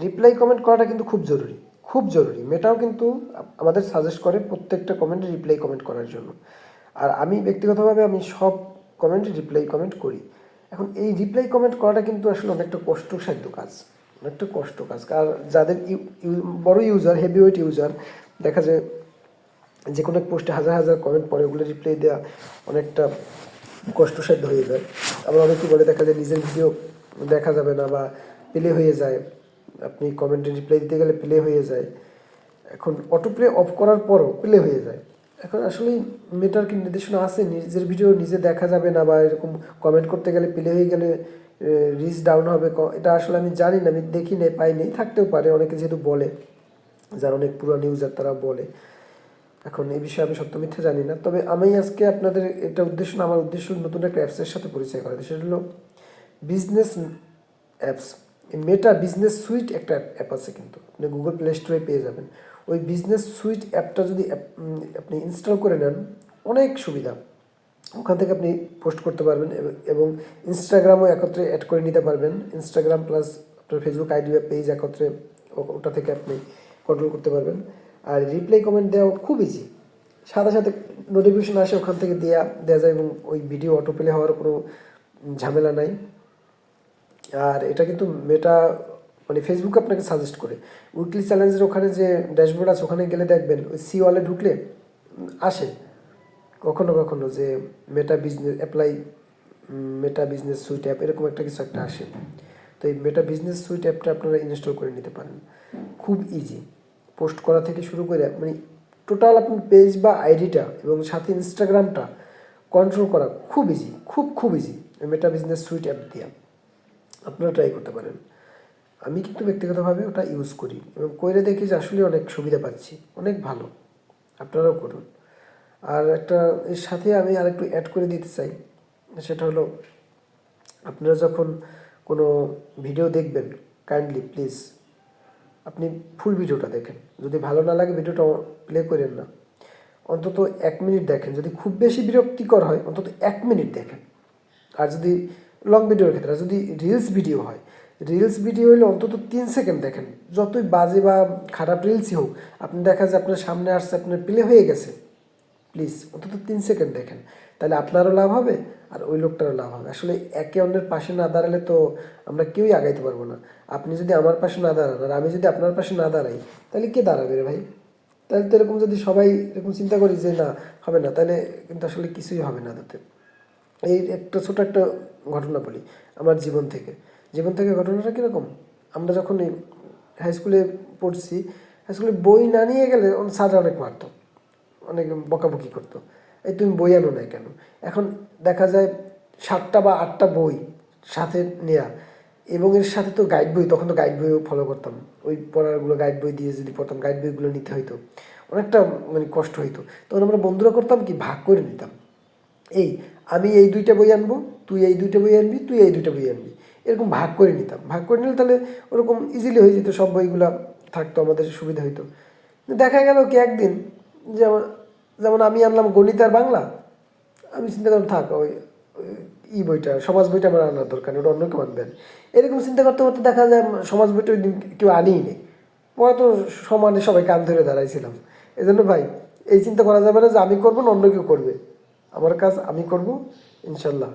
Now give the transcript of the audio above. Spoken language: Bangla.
রিপ্লাই কমেন্ট করাটা কিন্তু খুব জরুরি, খুব জরুরি। মেটাও কিন্তু আমাদের সাজেস্ট করে প্রত্যেকটা কমেন্টে রিপ্লাই কমেন্ট করার জন্য। আর আমি ব্যক্তিগতভাবে আমি সব কমেন্টে রিপ্লাই কমেন্ট করি। এখন এই রিপ্লাই কমেন্ট করাটা কিন্তু আসলে অনেকটা কষ্টসাধ্য কাজ, অনেকটা কষ্ট কাজ। আর যাদের বড় ইউজার, হেভিওয়েট ইউজার, দেখা যায় যে কোনো পোস্টে হাজার হাজার কমেন্ট পড়ে, ওগুলো রিপ্লাই দেওয়া অনেকটা কষ্টসাধ্য হয়ে যায়। আবার অনেকেই বলে দেখা যায় নিজের ভিডিও দেখা যাবে না বা প্লে হয়ে যায়, আপনি কমেন্টে রিপ্লাই দিতে গেলে প্লে হয়ে যায়। এখন অটো প্লে অফ করার পরও প্লে হয়ে যায়। এখন আসলে মেটার কি নির্দেশনা আছে নিজের ভিডিও নিজে দেখা যাবে না বা এরকম কমেন্ট করতে গেলে প্লে হয়ে গেলে রিচ ডাউন হবে, এটা আসলে আমি জানি না, আমি দেখি নাই, পাইনি, থাকতেও পারে, অনেকে যেহেতু বলে, যারা অনেক পুরানো ইউজার তারা বলে। এখন এই বিষয়ে আমি সত্য মিথ্যা জানি না, তবে আমি আজকে আপনাদের এটা উদ্দেশ্য না, আমার উদ্দেশ্য নতুন একটা অ্যাপসের সাথে পরিচয় করা, সেটা হলো বিজনেস অ্যাপস। মেটা বিজনেস সুইট একটা অ্যাপ আছে, কিন্তু আপনি গুগল প্লে স্টোরে পেয়ে যাবেন। ওই বিজনেস সুইট অ্যাপটা যদি আপনি ইনস্টল করে নেন, অনেক সুবিধা। ওখান থেকে আপনি পোস্ট করতে পারবেন এবং ইনস্টাগ্রামও একত্রে অ্যাড করে নিতে পারবেন। ইনস্টাগ্রাম প্লাস আপনার ফেসবুক আইডি বা পেজ একত্রে ওটা থেকে আপনি কন্ট্রোল করতে পারবেন। আর রিপ্লাই কমেন্ট দেওয়া খুব ইজি, সাথে সাথে নোটিফিকেশন আসে, ওখান থেকে দেওয়া যায় এবং ওই ভিডিও অটো প্লে হওয়ার কোনো ঝামেলা নাই। আর এটা কিন্তু মেটা মানে ফেসবুক আপনাকে সাজেস্ট করে উইকলি চ্যালেঞ্জের ওখানে যে ড্যাশবোর্ড আছে, ওখানে গেলে দেখবেন ওই সি ওয়ালে ঢুকলে আসে কখনো কখনো যে মেটা বিজনেস অ্যাপ্লাই, মেটা বিজনেস সুইট অ্যাপ, এরকম একটা কিছু একটা আসে। তো এই মেটা বিজনেস সুইট অ্যাপটা আপনারা ইনস্টল করে নিতে পারেন। খুব ইজি, পোস্ট করা থেকে শুরু করে মানে টোটাল আপনার পেজ বা আইডিটা এবং সাথে ইনস্টাগ্রামটা কন্ট্রোল করা খুব ইজি, খুব খুব ইজি মেটা বিজনেস সুইট অ্যাপ দিয়ে। আপনারা ট্রাই করতে পারেন। আমি কিন্তু ব্যক্তিগতভাবে ওটা ইউজ করি এবং করে দেখি যে আসলে অনেক সুবিধা পাচ্ছি, অনেক ভালো। আপনারাও করুন। আর একটা এর সাথে আমি আরেকটু অ্যাড করে দিতে চাই, সেটা হলো আপনারা যখন কোনো ভিডিও দেখবেন, কাইন্ডলি প্লিজ আপনি ফুল ভিডিওটা দেখেন। যদি ভালো না লাগে ভিডিওটা প্লে করেন না, অন্তত 1 মিনিট দেখেন। যদি খুব বেশি বিরক্তিকর হয় অন্তত 1 মিনিট দেখেন। আর যদি লং ভিডিওর ক্ষেত্রে, যদি রিলস ভিডিও হয়, রিলস ভিডিও হলে অন্তত 3 সেকেন্ড দেখেন। যতই বাজে বা খারাপ রিলসই হোক, আপনি দেখা যায় আপনার সামনে আসছে, আপনার প্লে হয়ে গেছে, প্লিজ অন্তত 3 সেকেন্ড দেখেন। তাহলে আপনারও লাভ হবে আর ওই লোকটারও লাভ হবে। আসলে একে অন্যের পাশে না দাঁড়ালে তো আমরা কেউই আগাইতে পারবো না। আপনি যদি আমার পাশে না দাঁড়ান আর আমি যদি আপনার পাশে না দাঁড়াই, তাহলে কে দাঁড়াবে রে ভাই? তাহলে তো এরকম যদি সবাই এরকম চিন্তা করি যে না হবে না, তাহলে কিন্তু আসলে কিছুই হবে না তাতে। এই একটা ছোট একটা ঘটনা বলি আমার জীবন থেকে ঘটনাটা কীরকম, আমরা যখন এই হাই স্কুলে পড়ছি, হাই স্কুলে বই না নিয়ে গেলে স্যাররা অনেক মারতো, অনেক বকাবকি করতো, এই তুমি বই আনো না কেন। এখন দেখা যায় 7টা বা 8টা বই সাথে নেয়া, এবং এর সাথে তো গাইড বই, তখন তো গাইড বইও ফলো করতাম, ওই পড়ারগুলো গাইড বই দিয়ে যদি পড়তাম, গাইড বইগুলো নিতে হইতো, অনেকটা মানে কষ্ট হইতো। তখন আমরা বন্ধুরা করতাম কি, ভাগ করে নিতাম। আমি এই 2টা বই আনবো, তুই এই 2টা বই আনবি, তুই এই 2টা বই আনবি, এরকম ভাগ করে নিতাম। ভাগ করে নিলে তাহলে ওরকম ইজিলি হয়ে যেত, সব বইগুলো থাকতো, আমাদের সুবিধা হইতো। দেখা গেল কি একদিন, যেমন যেমন আমি আনলাম গণিত আর বাংলা, আমি চিন্তা করলাম থাক ওই বইটা, সমাজ বইটা আমার আনার দরকার নেই, ওটা অন্য কেউ আনবেন। এরকম চিন্তা করতে করতে দেখা যায় সমাজ বইটা ওই দিন কেউ আনিই নেই। পরে তো সমানে সবাই কান ধরে দাঁড়াইছিলাম। এই জন্য ভাই এই চিন্তা করা যাবে না যে আমি করবো না অন্য কেউ করবে, আমার কাজ আমি করব, ইনশাল্লাহ